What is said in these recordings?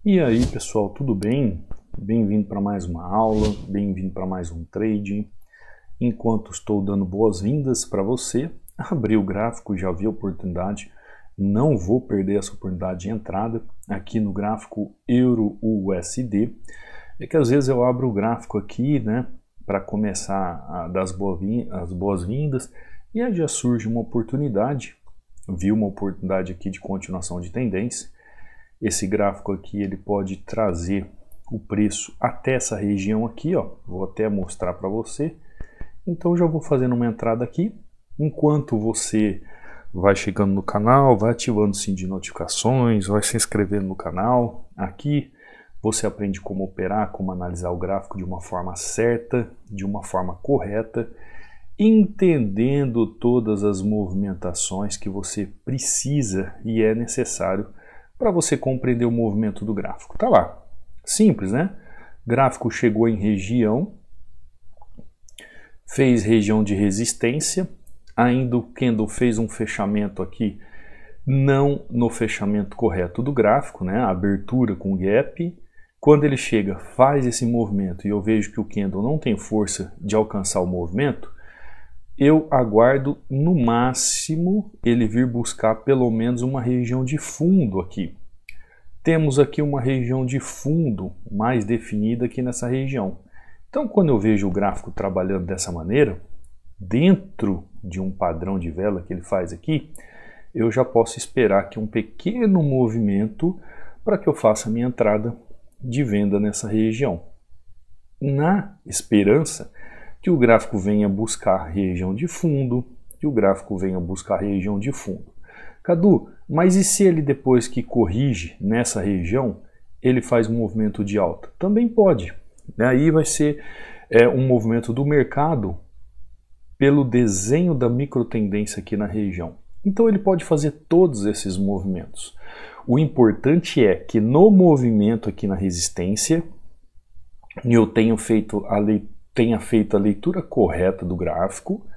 E aí pessoal, tudo bem? Bem-vindo para mais uma aula, bem-vindo para mais um trade. Enquanto estou dando boas-vindas para você, abri o gráfico, já vi a oportunidade, não vou perder essa oportunidade de entrada aqui no gráfico Euro-USD. É que às vezes eu abro o gráfico aqui, né, para começar a dar as boas-vindas e aí já surge uma oportunidade, vi uma oportunidade aqui de continuação de tendência. Esse gráfico aqui ele pode trazer o preço até essa região aqui, ó. Vou até mostrar para você. Então já vou fazendo uma entrada aqui. Enquanto você vai chegando no canal, vai ativando o sininho de notificações, vai se inscrevendo no canal. Aqui você aprende como operar, como analisar o gráfico de uma forma certa, de uma forma correta, entendendo todas as movimentações que você precisa e é necessário para você compreender o movimento do gráfico. Tá lá, simples, né? Gráfico chegou em região, fez região de resistência, ainda o candle fez um fechamento aqui, não no fechamento correto do gráfico, né? A abertura com gap. Quando ele chega, faz esse movimento e eu vejo que o candle não tem força de alcançar o movimento, eu aguardo no máximo ele vir buscar pelo menos uma região de fundo aqui. Temos aqui uma região de fundo mais definida aqui nessa região. Então quando eu vejo o gráfico trabalhando dessa maneira, dentro de um padrão de vela que ele faz aqui, eu já posso esperar aqui um pequeno movimento para que eu faça a minha entrada de venda nessa região. Na esperança que o gráfico venha buscar região de fundo, que o gráfico venha buscar região de fundo. Cadu, mas e se ele depois que corrige nessa região, ele faz um movimento de alta? Também pode. Aí vai ser um movimento do mercado pelo desenho da microtendência aqui na região. Então ele pode fazer todos esses movimentos. O importante é que no movimento aqui na resistência, eu tenha feito a leitura correta do gráfico.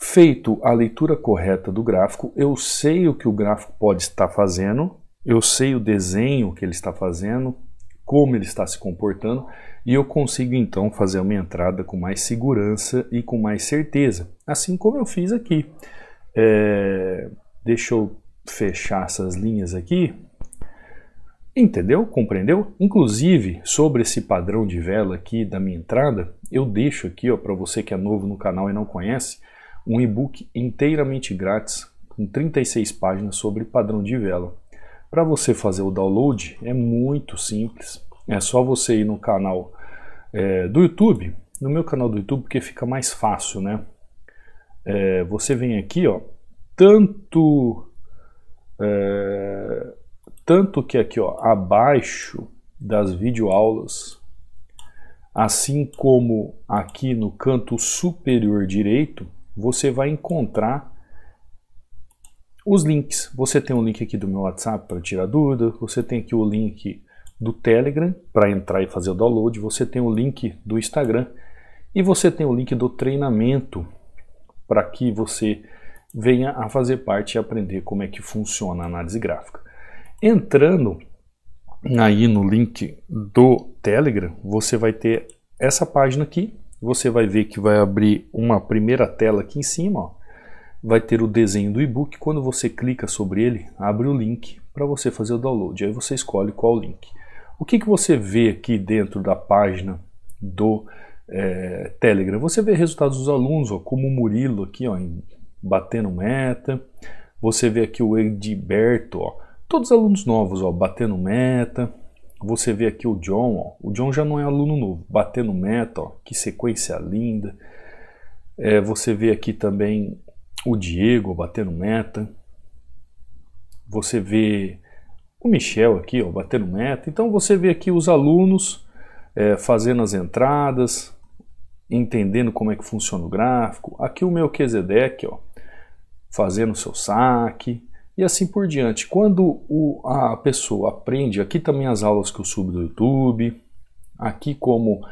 Feito a leitura correta do gráfico, eu sei o que o gráfico pode estar fazendo, eu sei o desenho que ele está fazendo, como ele está se comportando, e eu consigo então fazer uma entrada com mais segurança e com mais certeza, assim como eu fiz aqui. Deixa eu fechar essas linhas aqui. Entendeu? Compreendeu? Inclusive, sobre esse padrão de vela aqui da minha entrada, eu deixo aqui para você que é novo no canal e não conhece, um e-book inteiramente grátis, com 36 páginas sobre padrão de vela. Para você fazer o download é muito simples, é só você ir no canal do YouTube, no meu canal do YouTube, porque fica mais fácil, né? Você vem aqui, ó, tanto que aqui, ó, abaixo das videoaulas, assim como aqui no canto superior direito, você vai encontrar os links. Você tem o link aqui do meu WhatsApp para tirar dúvida, você tem aqui o link do Telegram para entrar e fazer o download, você tem o link do Instagram e você tem o link do treinamento para que você venha a fazer parte e aprender como é que funciona a análise gráfica. Entrando aí no link do Telegram, você vai ter essa página aqui, você vai ver que vai abrir uma primeira tela aqui em cima, ó. Vai ter o desenho do e-book, quando você clica sobre ele, abre o link para você fazer o download, aí você escolhe qual link. O que você vê aqui dentro da página do Telegram? Você vê resultados dos alunos, ó, como o Murilo aqui, ó, batendo meta, você vê aqui o Edberto, ó, todos os alunos novos, ó, batendo meta. Você vê aqui o John, ó, o John já não é aluno novo, batendo meta, ó, que sequência linda. Você vê aqui também o Diego batendo meta. Você vê o Michel aqui, ó, batendo meta. Então você vê aqui os alunos fazendo as entradas, entendendo como é que funciona o gráfico. Aqui o Melquisedeque, ó, fazendo o seu saque. E assim por diante. Quando a pessoa aprende, aqui também as aulas que eu subo do YouTube, aqui como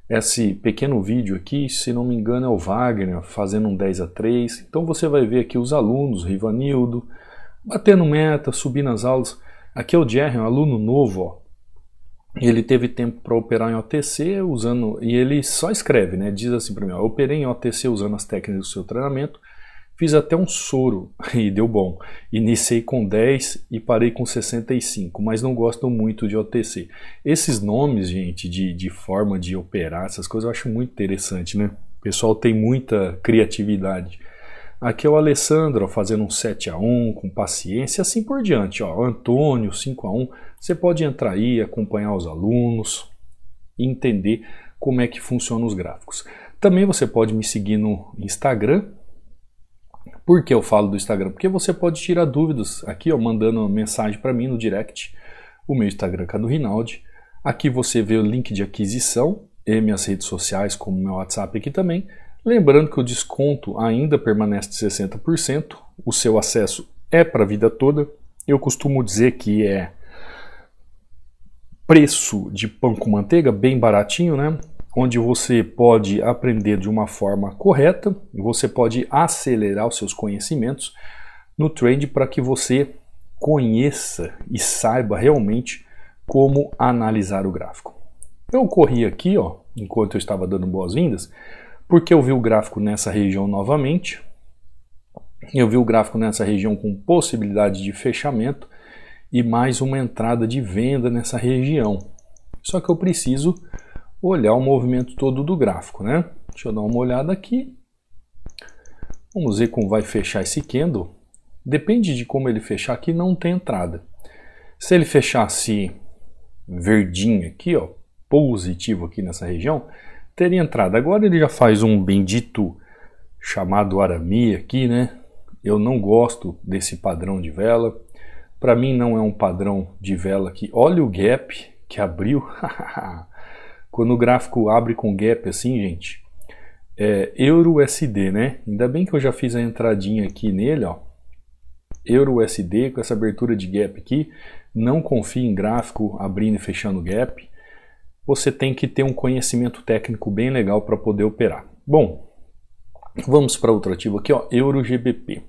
esse pequeno vídeo aqui, se não me engano é o Wagner fazendo um 10-3, então você vai ver aqui os alunos, Rivanildo, batendo meta, subindo as aulas, Aqui é o Jerry, um aluno novo, ó. Ele teve tempo para operar em OTC usando, e ele só escreve, né? Diz assim para mim, ó, eu operei em OTC usando as técnicas do seu treinamento, fiz até um soro e deu bom. Iniciei com 10 e parei com 65, mas não gosto muito de OTC. Esses nomes, gente, de forma de operar, essas coisas eu acho muito interessante, né? O pessoal tem muita criatividade. Aqui é o Alessandro, ó, fazendo um 7-1 com paciência, assim por diante. Ó, Antônio, 5-1. Você pode entrar aí, acompanhar os alunos e entender como é que funcionam os gráficos. Também você pode me seguir no Instagram. Por que eu falo do Instagram? Porque você pode tirar dúvidas aqui, ó, mandando uma mensagem para mim no direct. O meu Instagram é Cadu Rinaldi. Aqui você vê o link de aquisição e minhas redes sociais, como meu WhatsApp aqui também. Lembrando que o desconto ainda permanece de 60%, o seu acesso é para a vida toda. Eu costumo dizer que é preço de pão com manteiga, bem baratinho, né? Onde você pode aprender de uma forma correta, você pode acelerar os seus conhecimentos no trade para que você conheça e saiba realmente como analisar o gráfico. Eu corri aqui, ó, enquanto eu estava dando boas-vindas, porque eu vi o gráfico nessa região novamente, eu vi o gráfico nessa região com possibilidade de fechamento e mais uma entrada de venda nessa região. Só que eu preciso olhar o movimento todo do gráfico, né? Deixa eu dar uma olhada aqui. Vamos ver como vai fechar esse candle. Depende de como ele fechar aqui, não tem entrada. Se ele fechasse verdinho aqui, ó, positivo aqui nessa região, teria entrada. Agora ele já faz um bendito chamado Arami aqui, né? Eu não gosto desse padrão de vela. Para mim não é um padrão de vela aqui. Olha o gap que abriu. Quando o gráfico abre com gap assim, gente, é Euro-USD, né? Ainda bem que eu já fiz a entradinha aqui nele, ó. Euro-USD com essa abertura de gap aqui. Não confie em gráfico abrindo e fechando gap. Você tem que ter um conhecimento técnico bem legal para poder operar. Bom, vamos para outro ativo aqui, ó, Euro-GBP.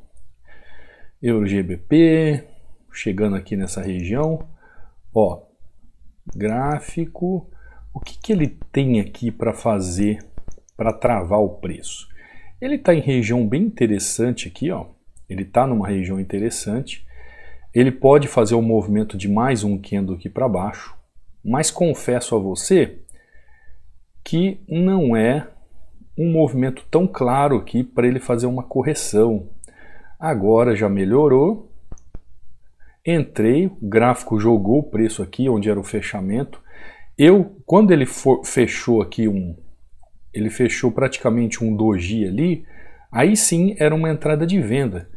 Euro-GBP, chegando aqui nessa região, ó, gráfico, o que ele tem aqui para fazer para travar o preço? Ele está em região bem interessante aqui, ó, ele está numa região interessante, ele pode fazer um movimento de mais um candle aqui para baixo, mas confesso a você que não é um movimento tão claro aqui para ele fazer uma correção. Agora já melhorou. Entrei, o gráfico jogou o preço aqui onde era o fechamento. Quando ele fechou aqui ele fechou praticamente um doji ali, aí sim era uma entrada de venda.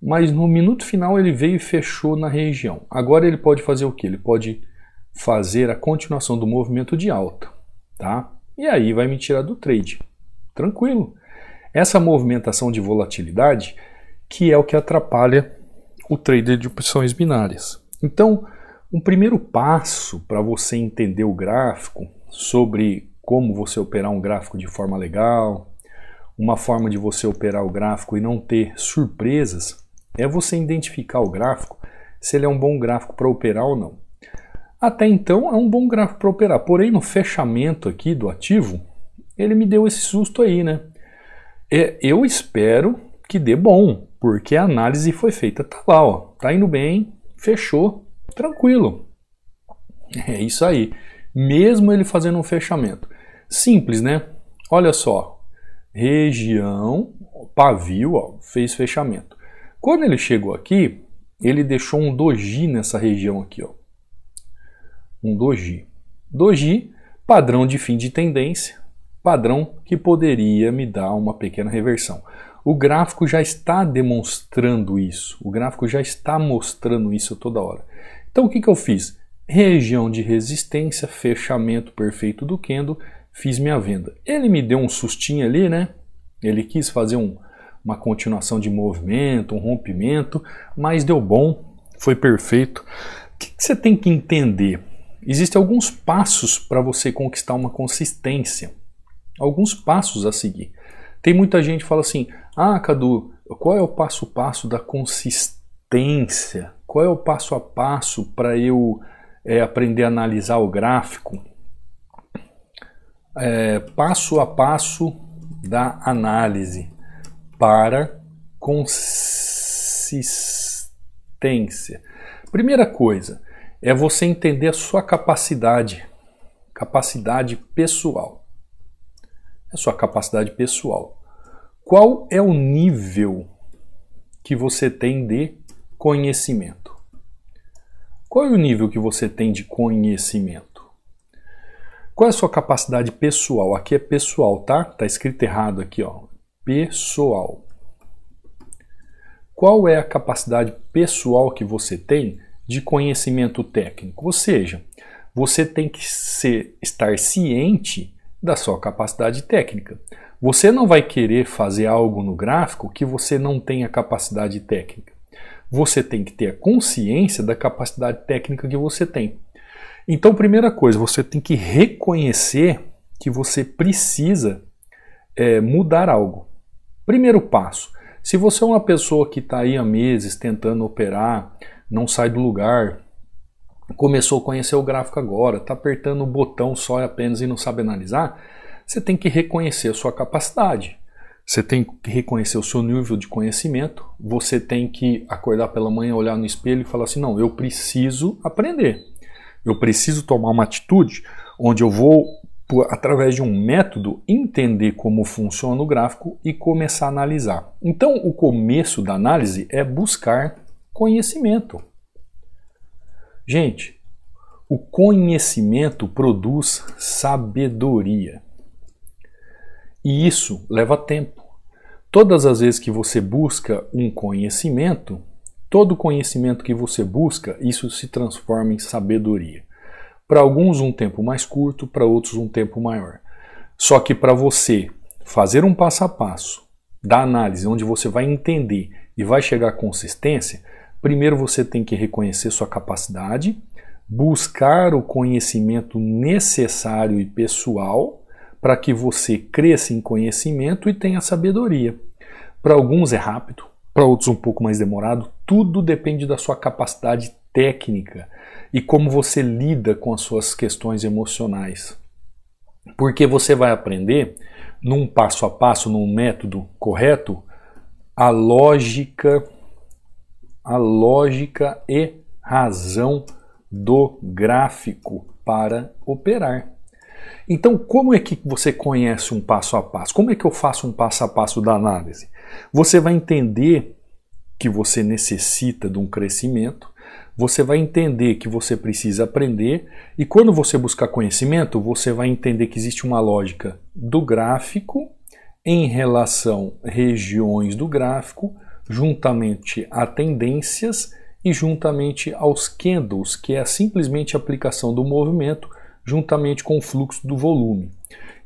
Mas no minuto final ele veio e fechou na região. Agora ele pode fazer o que? Ele pode fazer a continuação do movimento de alta, tá? E aí vai me tirar do trade, tranquilo. Essa movimentação de volatilidade que é o que atrapalha o trader de opções binárias. Então, um primeiro passo para você entender o gráfico, sobre como você operar um gráfico de forma legal, uma forma de você operar o gráfico e não ter surpresas, é você identificar o gráfico, se ele é um bom gráfico para operar ou não. Até então é um bom gráfico para operar, porém no fechamento aqui do ativo, ele me deu esse susto aí, né? Eu espero que dê bom, porque a análise foi feita, tá lá, ó, tá indo bem, fechou, tranquilo. É isso aí, mesmo ele fazendo um fechamento. Simples, né? Olha só, região, pavio, ó, fez fechamento. Quando ele chegou aqui, ele deixou um doji nessa região aqui, ó. Um doji. Doji, padrão de fim de tendência, padrão que poderia me dar uma pequena reversão. O gráfico já está demonstrando isso, o gráfico já está mostrando isso toda hora. Então o que eu fiz? Região de resistência, fechamento perfeito do candle, fiz minha venda. Ele me deu um sustinho ali, né? Ele quis fazer uma continuação de movimento, um rompimento, mas deu bom, foi perfeito. O que você tem que entender? Existem alguns passos para você conquistar uma consistência, alguns passos a seguir. Tem muita gente que fala assim, ah, Cadu, qual é o passo a passo da consistência Qual é o passo a passo para eu aprender a analisar o gráfico? Passo a passo da análise para consistência. Primeira coisa é você entender a sua capacidade pessoal. A sua capacidade pessoal. Qual é o nível que você tem de conhecimento? Qual é o nível que você tem de conhecimento? Qual é a sua capacidade pessoal? Aqui é pessoal, tá? Tá escrito errado aqui, ó. Pessoal. Qual é a capacidade pessoal que você tem de conhecimento técnico? Ou seja, você tem que estar ciente da sua capacidade técnica. Você não vai querer fazer algo no gráfico que você não tenha capacidade técnica. Você tem que ter a consciência da capacidade técnica que você tem. Então, primeira coisa, você tem que reconhecer que você precisa mudar algo. Primeiro passo, se você é uma pessoa que está aí há meses tentando operar, não sai do lugar, começou a conhecer o gráfico agora, está apertando o botão só e apenas e não sabe analisar, você tem que reconhecer a sua capacidade. Você tem que reconhecer o seu nível de conhecimento, você tem que acordar pela manhã, olhar no espelho e falar assim, não, eu preciso aprender. Eu preciso tomar uma atitude onde eu vou, através de um método, entender como funciona o gráfico e começar a analisar. Então, o começo da análise é buscar conhecimento. Gente, o conhecimento produz sabedoria. E isso leva tempo. Todas as vezes que você busca um conhecimento, todo conhecimento que você busca, isso se transforma em sabedoria. Para alguns um tempo mais curto, para outros um tempo maior. Só que para você fazer um passo a passo da análise, onde você vai entender e vai chegar à consistência, primeiro você tem que reconhecer sua capacidade, buscar o conhecimento necessário e pessoal para que você cresça em conhecimento e tenha sabedoria. Para alguns é rápido, para outros um pouco mais demorado, tudo depende da sua capacidade técnica e como você lida com as suas questões emocionais. Porque você vai aprender, num passo a passo, num método correto, a lógica e razão do gráfico para operar. Então, como é que você conhece um passo a passo? Como é que eu faço um passo a passo da análise? Você vai entender que você necessita de um crescimento, você vai entender que você precisa aprender, e quando você buscar conhecimento, você vai entender que existe uma lógica do gráfico em relação a regiões do gráfico, juntamente a tendências e juntamente aos candles, que é simplesmente a aplicação do movimento juntamente com o fluxo do volume.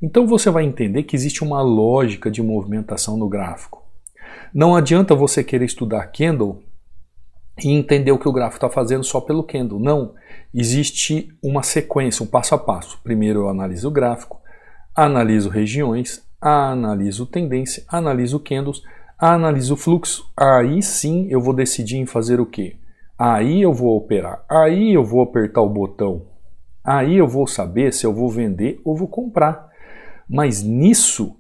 Então você vai entender que existe uma lógica de movimentação no gráfico. Não adianta você querer estudar candle e entender o que o gráfico está fazendo só pelo candle. Não, existe uma sequência, um passo a passo. Primeiro eu analiso o gráfico, analiso regiões, analiso tendência, analiso candles, analiso o fluxo. Aí sim eu vou decidir em fazer o quê? Aí eu vou operar, aí eu vou apertar o botão, aí eu vou saber se eu vou vender ou vou comprar. Mas nisso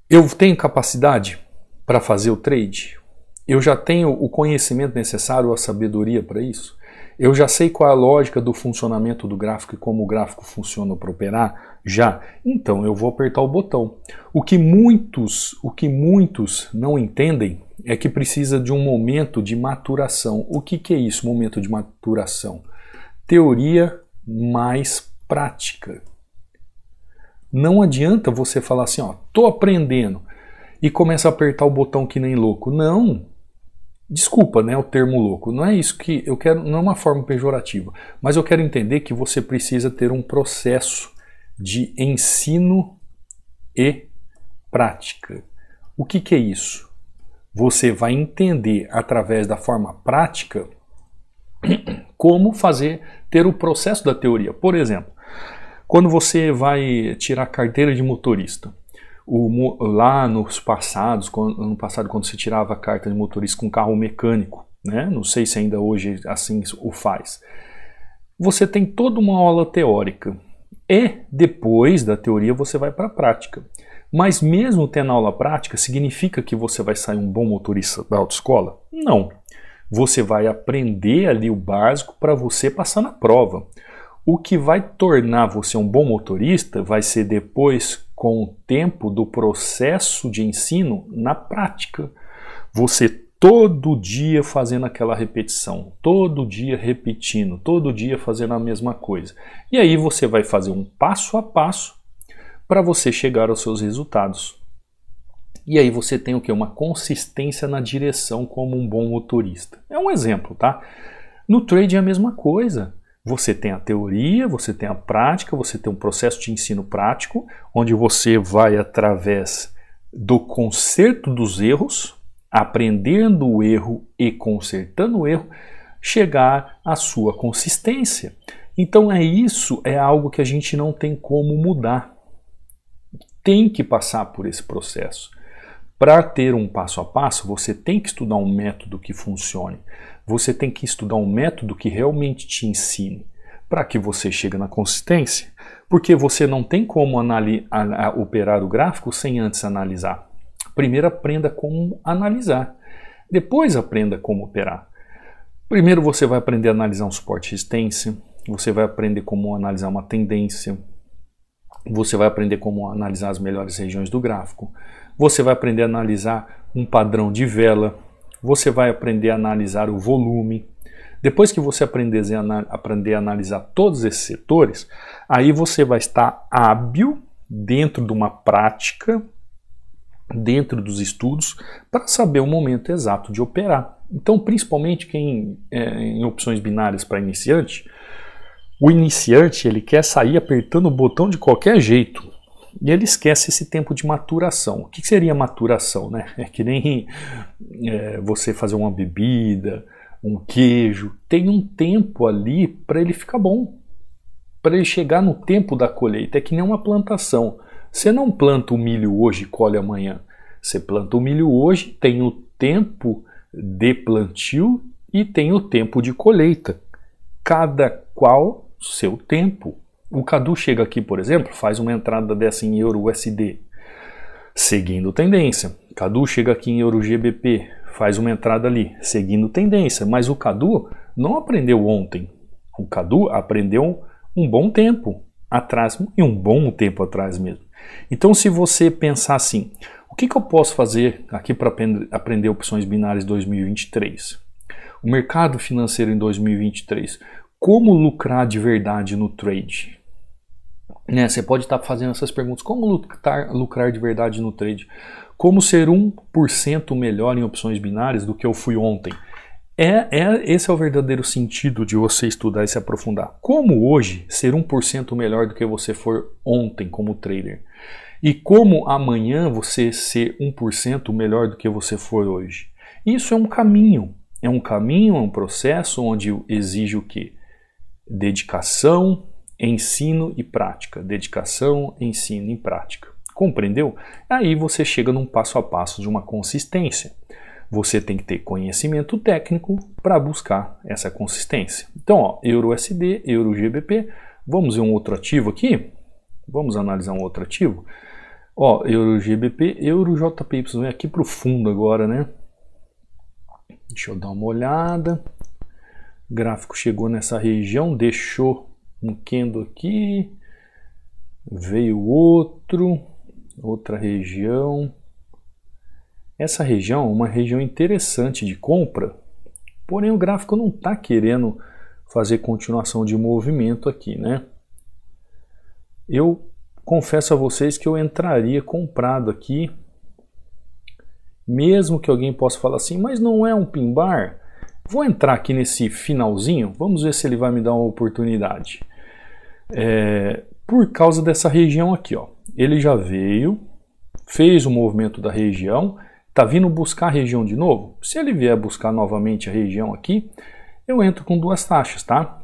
eu tenho capacidade para fazer o trade? Eu já tenho o conhecimento necessário, a sabedoria para isso? Eu já sei qual é a lógica do funcionamento do gráfico e como o gráfico funciona para operar? Já. Então eu vou apertar o botão. O que muitos não entendem é que precisa de um momento de maturação. O que é isso, momento de maturação? Teoria mais prática. Não adianta você falar assim, ó, tô aprendendo e começa a apertar o botão que nem louco. Não. Desculpa, né, o termo louco. Não é isso que eu quero, não é uma forma pejorativa, mas eu quero entender que você precisa ter um processo de ensino e prática. O que é isso? Você vai entender através da forma prática como ter o processo da teoria. Por exemplo, quando você vai tirar carteira de motorista, lá nos passados, ano passado, quando você tirava a carta de motorista com carro mecânico, né? Não sei se ainda hoje assim o faz. Você tem toda uma aula teórica e depois da teoria você vai para a prática. Mas mesmo tendo aula prática, significa que você vai sair um bom motorista da autoescola? Não. Você vai aprender ali o básico para você passar na prova. O que vai tornar você um bom motorista vai ser depois, com o tempo do processo de ensino na prática. Você todo dia fazendo aquela repetição, todo dia repetindo, todo dia fazendo a mesma coisa. E aí você vai fazer um passo a passo para você chegar aos seus resultados. E aí você tem o quê? Uma consistência na direção como um bom motorista. É um exemplo, tá? No trade é a mesma coisa. Você tem a teoria, você tem a prática, você tem um processo de ensino prático, onde você vai através do conserto dos erros, aprendendo o erro e consertando o erro, chegar à sua consistência. Então isso é algo que a gente não tem como mudar. Tem que passar por esse processo. Para ter um passo a passo, você tem que estudar um método que funcione. Você tem que estudar um método que realmente te ensine para que você chegue na consistência. Porque você não tem como operar o gráfico sem antes analisar. Primeiro aprenda como analisar. Depois aprenda como operar. Primeiro você vai aprender a analisar um suporte e resistência. Você vai aprender como analisar uma tendência. Você vai aprender como analisar as melhores regiões do gráfico. Você vai aprender a analisar um padrão de vela. Você vai aprender a analisar o volume. Depois que você aprender a analisar todos esses setores, aí você vai estar hábil dentro de uma prática, dentro dos estudos, para saber o momento exato de operar. Então, principalmente quem em opções binárias para iniciante, o iniciante ele quer sair apertando o botão de qualquer jeito. E ele esquece esse tempo de maturação. O que seria maturação, né? É que nem você fazer uma bebida, um queijo. Tem um tempo ali para ele ficar bom. Para ele chegar no tempo da colheita. É que nem uma plantação. Você não planta o milho hoje e colhe amanhã. Você planta o milho hoje, tem o tempo de plantio e tem o tempo de colheita. Cada qual seu tempo. O Cadu chega aqui, por exemplo, faz uma entrada dessa em Euro USD, seguindo tendência. Cadu chega aqui em Euro GBP, faz uma entrada ali, seguindo tendência. Mas o Cadu não aprendeu ontem. O Cadu aprendeu um bom tempo atrás, e um bom tempo atrás mesmo. Então, se você pensar assim, o que eu posso fazer aqui para aprender opções binárias 2023? O mercado financeiro em 2023. Como lucrar de verdade no trade? Você pode estar fazendo essas perguntas. Como lucrar de verdade no trade? Como ser 1% melhor em opções binárias do que eu fui ontem? Esse é o verdadeiro sentido de você estudar e se aprofundar. Como hoje ser 1% melhor do que você for ontem como trader? E como amanhã você ser 1% melhor do que você for hoje? Isso é um caminho. É um processo onde exige o quê? Dedicação, ensino e prática. Dedicação, ensino e prática. Compreendeu? Aí você chega num passo a passo de uma consistência. Você tem que ter conhecimento técnico para buscar essa consistência. Então, ó, Euro USD, Euro GBP. Vamos ver um outro ativo aqui? Vamos analisar um outro ativo? Ó, Euro GBP, Euro JPY. Vem aqui para o fundo agora, né? Deixa eu dar uma olhada. O gráfico chegou nessa região, deixou um candle aqui, veio outra região. Essa região é uma região interessante de compra, porém o gráfico não está querendo fazer continuação de movimento aqui, né? Eu confesso a vocês que eu entraria comprado aqui, mesmo que alguém possa falar assim, mas não é um pin bar? Vou entrar aqui nesse finalzinho, vamos ver se ele vai me dar uma oportunidade. Por causa dessa região aqui, ó. Ele já veio, fez o movimento da região, está vindo buscar a região de novo. Se ele vier buscar novamente a região aqui, eu entro com duas taxas, tá?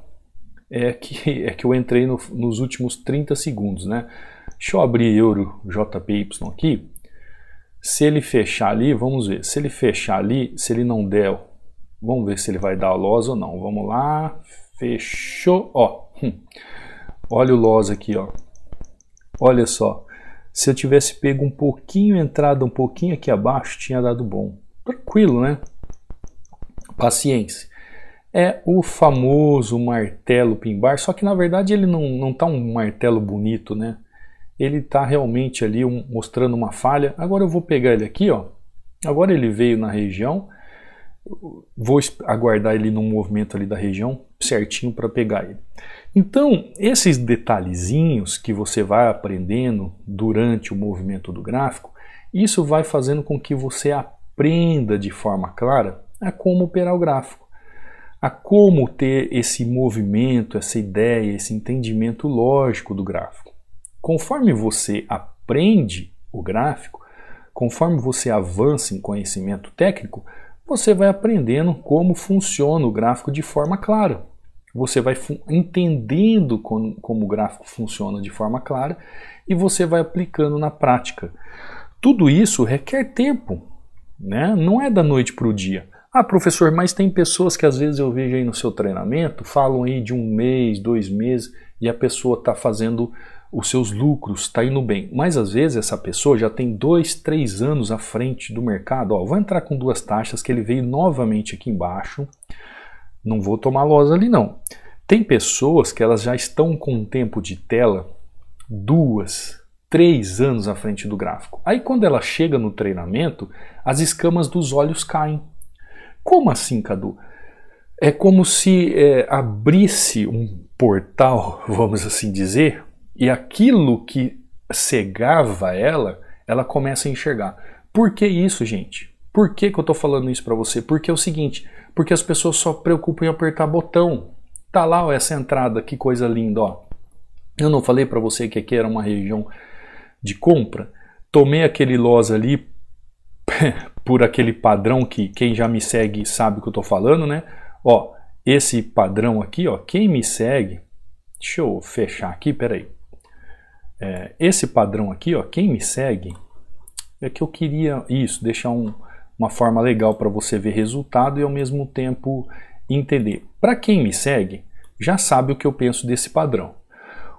É que eu entrei nos últimos 30 segundos, né? Deixa eu abrir Euro JPY aqui. Se ele fechar ali, vamos ver. Se ele fechar ali, se ele não der Vamos ver se ele vai dar loss ou não. Vamos lá, fechou, ó. Olha o loss aqui, ó. Olha só, se eu tivesse pego um pouquinho, entrada um pouquinho aqui abaixo, tinha dado bom. Tranquilo, né? Paciência. É o famoso martelo pin bar, só que na verdade ele não tá um martelo bonito, né? Ele tá realmente ali mostrando uma falha. Agora eu vou pegar ele aqui, ó. Agora ele veio na região. Vou aguardar ele no movimento ali da região certinho para pegar ele. Então, esses detalhezinhos que você vai aprendendo durante o movimento do gráfico, isso vai fazendo com que você aprenda de forma clara a como operar o gráfico, a como ter esse movimento, essa ideia, esse entendimento lógico do gráfico. Conforme você aprende o gráfico, conforme você avança em conhecimento técnico, você vai aprendendo como funciona o gráfico de forma clara. Você vai entendendo como o gráfico funciona de forma clara e você vai aplicando na prática. Tudo isso requer tempo, né? Não é da noite para o dia. Ah, professor, mas tem pessoas que às vezes eu vejo aí no seu treinamento, falam aí de 1 mês, 2 meses e a pessoa está fazendo os seus lucros, está indo bem. Mas às vezes essa pessoa já tem 2, 3 anos à frente do mercado. Ó, vou entrar com 2 taxas que ele veio novamente aqui embaixo. Não vou tomar loss ali não. Tem pessoas que elas já estão com um tempo de tela 2, 3 anos à frente do gráfico. Aí quando ela chega no treinamento, as escamas dos olhos caem. Como assim, Cadu? É como se abrisse um portal, vamos assim dizer, e aquilo que cegava ela começa a enxergar. Por que isso, gente? Por que eu estou falando isso para você? Porque é o seguinte, porque as pessoas só preocupam em apertar botão. Tá lá, ó, essa entrada, que coisa linda, ó. Eu não falei para você que aqui era uma região de compra? Tomei aquele loss ali por aquele padrão que quem já me segue sabe o que eu estou falando, né? Ó, esse padrão aqui, ó, quem me segue, deixa eu fechar aqui, peraí. Esse padrão aqui, ó, quem me segue, é que eu queria isso, deixar uma forma legal para você ver resultado e ao mesmo tempo entender. Para quem me segue, já sabe o que eu penso desse padrão.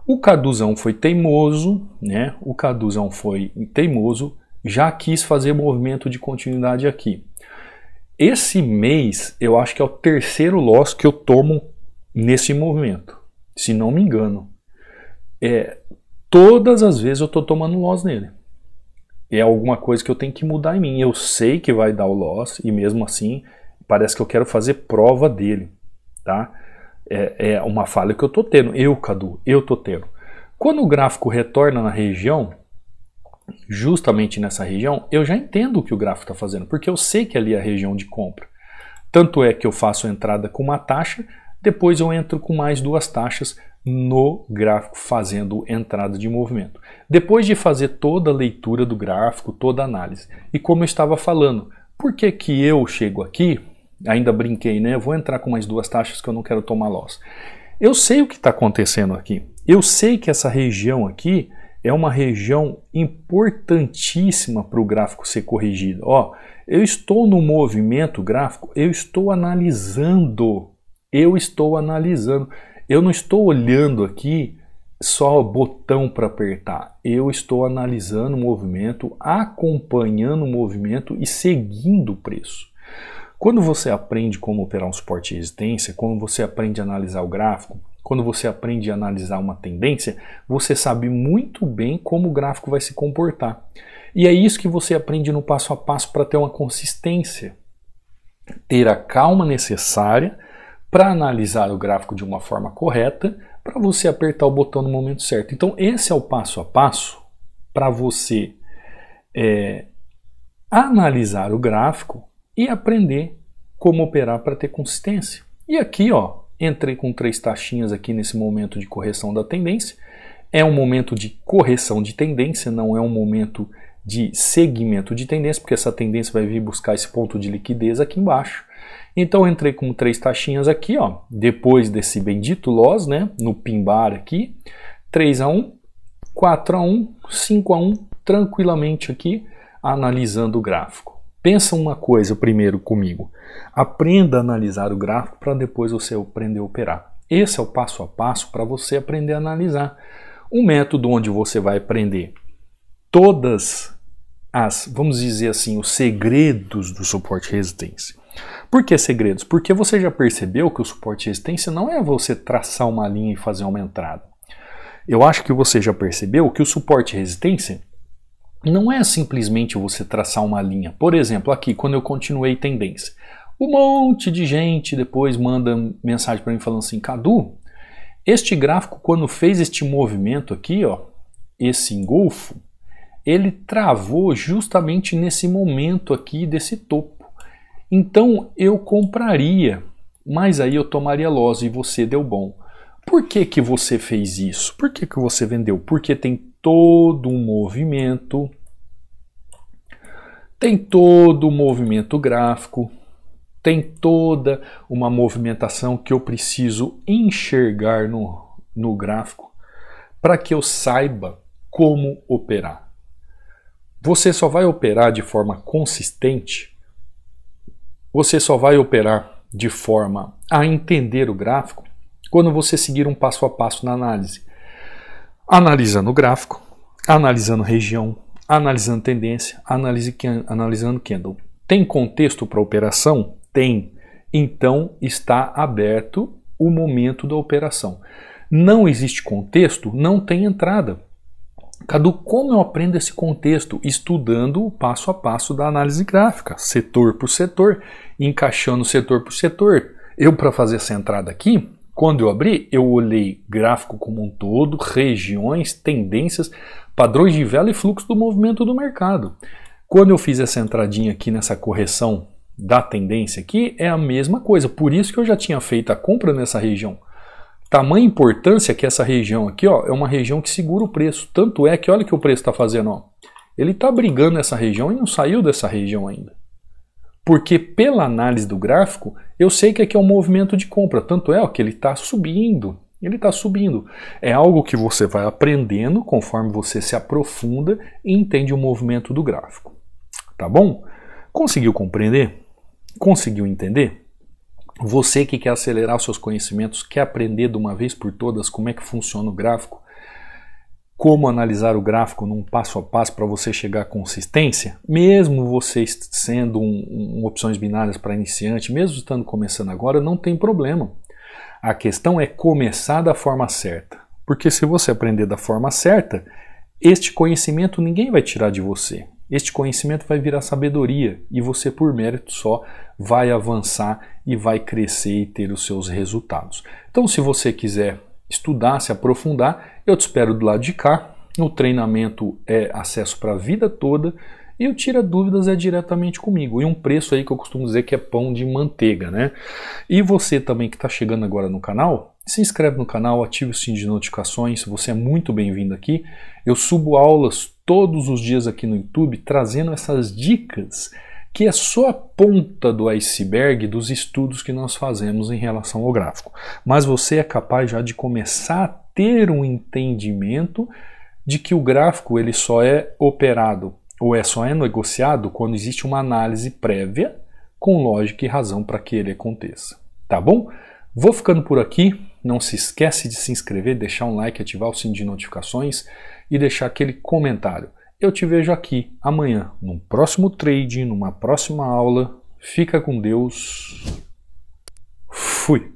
O Caduzão foi teimoso, né? O Caduzão foi teimoso, já quis fazer movimento de continuidade aqui. Esse mês, eu acho que é o 3º loss que eu tomo nesse movimento, se não me engano. Todas as vezes eu estou tomando loss nele. É alguma coisa que eu tenho que mudar em mim. Eu sei que vai dar o loss e mesmo assim parece que eu quero fazer prova dele, tá? É uma falha que eu estou tendo. Cadu, eu estou tendo. Quando o gráfico retorna na região, justamente nessa região, eu já entendo o que o gráfico está fazendo, porque eu sei que ali é a região de compra. Tanto é que eu faço a entrada com uma taxa, depois eu entro com mais 2 taxas no gráfico fazendo entrada de movimento. Depois de fazer toda a leitura do gráfico, toda a análise. E como eu estava falando, por que que eu chego aqui, ainda brinquei, né? Eu vou entrar com mais 2 taxas que eu não quero tomar loss. Eu sei o que está acontecendo aqui. Eu sei que essa região aqui é uma região importantíssima para o gráfico ser corrigido. Ó, eu estou no movimento gráfico, eu estou analisando. Eu não estou olhando aqui só botão para apertar. Eu estou analisando o movimento, acompanhando o movimento e seguindo o preço. Quando você aprende como operar um suporte e resistência, quando você aprende a analisar o gráfico, quando você aprende a analisar uma tendência, você sabe muito bem como o gráfico vai se comportar. E é isso que você aprende no passo a passo para ter uma consistência. Ter a calma necessária para analisar o gráfico de uma forma correta, para você apertar o botão no momento certo. Então esse é o passo a passo para você analisar o gráfico e aprender como operar para ter consistência. E aqui, ó, entrei com 3 taxinhas aqui nesse momento de correção da tendência. É um momento de correção de tendência, não é um momento de segmento de tendência, porque essa tendência vai vir buscar esse ponto de liquidez aqui embaixo. Então eu entrei com 3 taxinhas aqui, ó, depois desse bendito loss, né, no pin bar aqui, 3-1, 4-1, 5-1, tranquilamente aqui, analisando o gráfico. Pensa uma coisa primeiro comigo. Aprenda a analisar o gráfico para depois você aprender a operar. Esse é o passo a passo para você aprender a analisar. Um método onde você vai aprender todas as, vamos dizer assim, os segredos do suporte e resistência. Por que segredos? Porque você já percebeu que o suporte e resistência não é você traçar uma linha e fazer uma entrada. Eu acho que você já percebeu que o suporte e resistência não é simplesmente você traçar uma linha. Por exemplo, aqui, quando eu continuei tendência, um monte de gente depois manda mensagem para mim falando assim, Cadu, este gráfico quando fez este movimento aqui, ó, esse engolfo, ele travou justamente nesse momento aqui desse topo. Então eu compraria, mas aí eu tomaria loss e você deu bom. Por que que você fez isso? Por que que você vendeu? Porque tem todo um movimento, gráfico, tem toda uma movimentação que eu preciso enxergar no gráfico para que eu saiba como operar. Você só vai operar de forma consistente, você só vai operar de forma a entender o gráfico quando você seguir um passo a passo na análise. Analisando o gráfico, analisando região, analisando tendência, analisando candle. Tem contexto para operação? Tem. Então está aberto o momento da operação. Não existe contexto? Não tem entrada. Cadu, como eu aprendo esse contexto? Estudando o passo a passo da análise gráfica, setor por setor, encaixando setor por setor. Eu, para fazer essa entrada aqui, quando eu abri, eu olhei gráfico como um todo, regiões, tendências, padrões de vela e fluxo do movimento do mercado. Quando eu fiz essa entradinha aqui nessa correção da tendência aqui, é a mesma coisa. Por isso que eu já tinha feito a compra nessa região. Tamanha importância que essa região aqui, ó, é uma região que segura o preço. Tanto é que olha o que o preço está fazendo. Ó. Ele está brigando nessa região e não saiu dessa região ainda. Porque pela análise do gráfico, eu sei que aqui é um movimento de compra. Tanto é que ele está subindo. Ele está subindo. É algo que você vai aprendendo conforme você se aprofunda e entende o movimento do gráfico. Tá bom? Conseguiu compreender? Conseguiu entender? Você que quer acelerar os seus conhecimentos, quer aprender de uma vez por todas como é que funciona o gráfico, como analisar o gráfico num passo a passo para você chegar à consistência, mesmo você sendo opções binárias para iniciante, mesmo estando começando agora, não tem problema. A questão é começar da forma certa, porque se você aprender da forma certa, este conhecimento ninguém vai tirar de você. Este conhecimento vai virar sabedoria e você, por mérito só, vai avançar e vai crescer e ter os seus resultados. Então, se você quiser estudar, se aprofundar, eu te espero do lado de cá. O treinamento é acesso para a vida toda e o Tira Dúvidas é diretamente comigo. E um preço aí que eu costumo dizer que é pão de manteiga, né? E você também que está chegando agora no canal, se inscreve no canal, ative o sininho de notificações, você é muito bem-vindo aqui. Eu subo aulas todos os dias aqui no YouTube, trazendo essas dicas, que é só a ponta do iceberg dos estudos que nós fazemos em relação ao gráfico. Mas você é capaz já de começar a ter um entendimento de que o gráfico ele só é operado ou só é negociado quando existe uma análise prévia com lógica e razão para que ele aconteça. Tá bom? Vou ficando por aqui. Não se esquece de se inscrever, deixar um like, ativar o sininho de notificações e deixar aquele comentário. Eu te vejo aqui amanhã, num próximo trade, numa próxima aula. Fica com Deus. Fui!